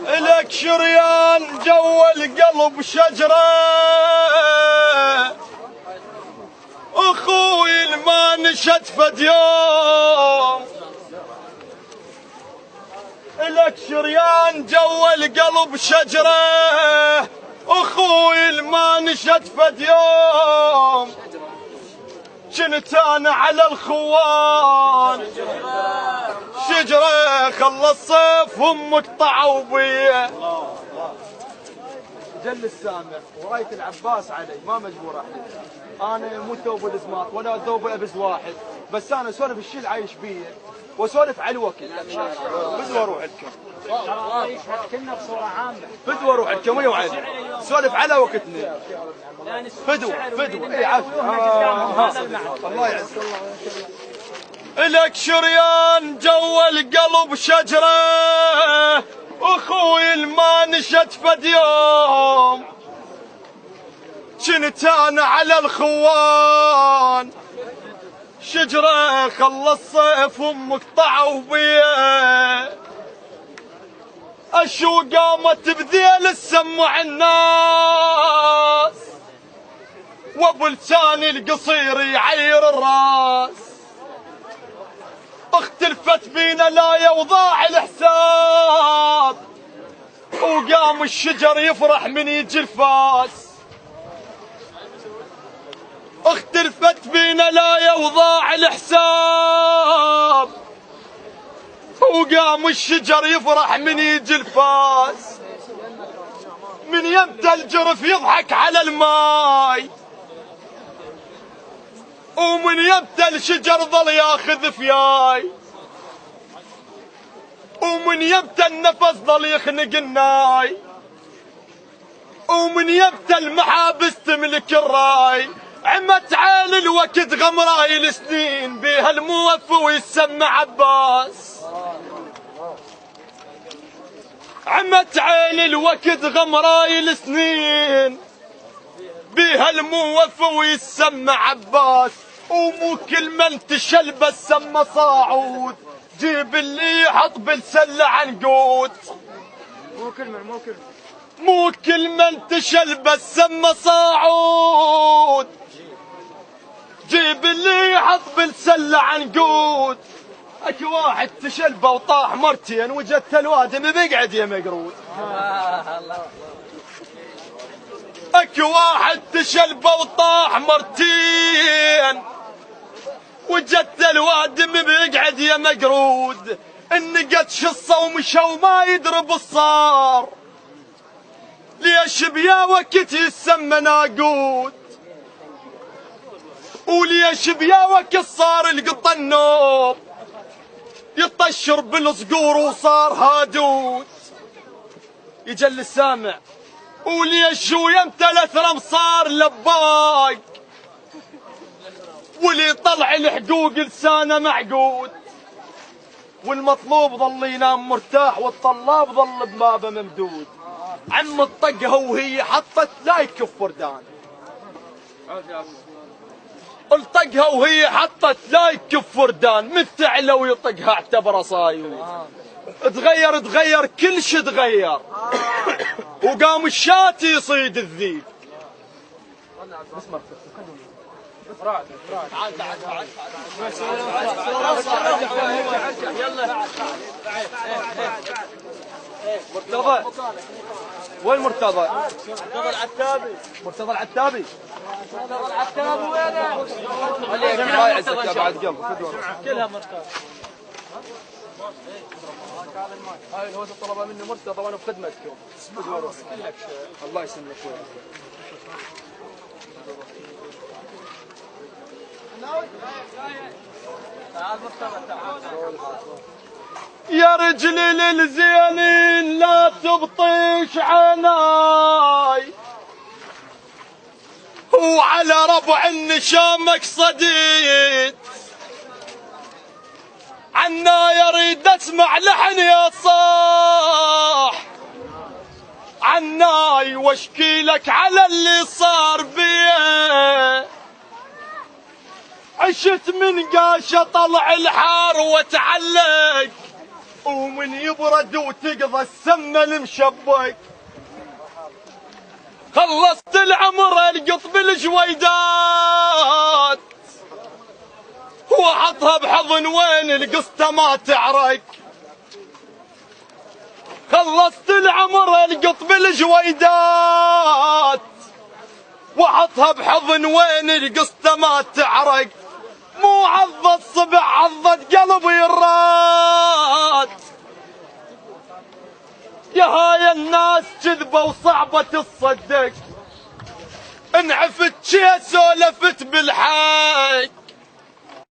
إلك شريان جو القلب شجرة أخوي ما نشت فد يوم. إلك شريان جو القلب شجرة أخوي ما نشت فد يوم. كنت أنا على الخوان شجرة خلى الصيف هم قطعوا بيه. جل السامع وراية العباس علي ما مجبور احد. انا مو ثوب الزماط ولا ثوب ابز واحد، بس انا اسولف الشيء اللي عايش بيه واسولف على الوقت. بدو اروح لكم كنا بصورة عامة. بدو اروح لكم ويا وعد سولف على وقتنا. فدوة اي عافية. الله يعزك. إلك شريان جو القلب شجرة أخوي ما نشت فد يوم. كنت أنا على الخوان شجرة خلى الصيف مقطعوا بيه. أشو قامت بذيل السمع الناس وابو لساني القصير يعير الراس. اختلفت بينا لا وضاع الحساب وقام الشجر يفرح من يجي الفاس. اختلفت بينا لا وضاع الحساب وقام الشجر يفرح من يجي الفاس. من يمتى الجرف يضحك على الماي ومن يمتى الشجر ظل ياخذ فياي ومن يمتى النفس ظل يخنق الناي ومن يمتى المحابس تملك الراي. عمت عيل الوقت غمراي السنين بيها الموفى ويسمى عباس. عمت عيل الوقت غمراي السنين بيها الموفى ويسمى عباس. ومو كل من تشلبس سمى صاعود جيب اللي يحط بالسله عنقود. مو كل من تشلبس سمى صاعود جيب اللي يحط بالسله عنقود. اكي واحد تشلبه وطاح مرتين وجدت الوادم بيقعد يا مقرود. اكي واحد تشلبه وطاح مرتين وجدت الوادم بيقعد يا مقرود. النقت شصه ومشى وما يدرب الصار ليش بيا وقت يسمى ناقود وليش بيا وقت صار القط النوب يطشر بالصقور وصار هادود. يجل السامع وليش ويمتى الاثرم صار لباق واللي طلع الحقوق لسانه معقود. والمطلوب ظل ينام مرتاح والطلاب ظل ببابه ممدود. عم الطقها وهي حطت لا يكف فردان. الطقها وهي حطت لا يكف فردان متعلى ويطقها اعتبره صايود. تغير كل شي تغير وقام الشاتي يصيد الذيب. مرتضى وين مرتضى؟ مرتضى العتابي. مرتضى العتابي. مرتضى العتابي وينه؟ الله يعزك بعد قبل كلها مرتضى. هاي الهوسه طلبها مني مرتضى وانا بخدمتكم. الله يسلمك تعال مرتضى تعال. يا رجلي للزينين لا تبطيش عناي وعلى ربع النشامك صديد. عنا يريد اسمع لحن يا صاح عناي واشكي لك على اللي صار بيه. عشت من قاشة طلع الحار وتعلق، ومن يبرد وتقضى السمة المشبك. خلصت العمر القط بالجويدات، وحطها بحضن وين القسطة ما تعرق. خلصت العمر القط بالجويدات، وحطها بحضن وين القسطة ما تعرق. مو عضت صبع عضت قلبي الراد، يا هاي الناس كذبة وصعبة تصدق. انعفت شي سولفت بالحق،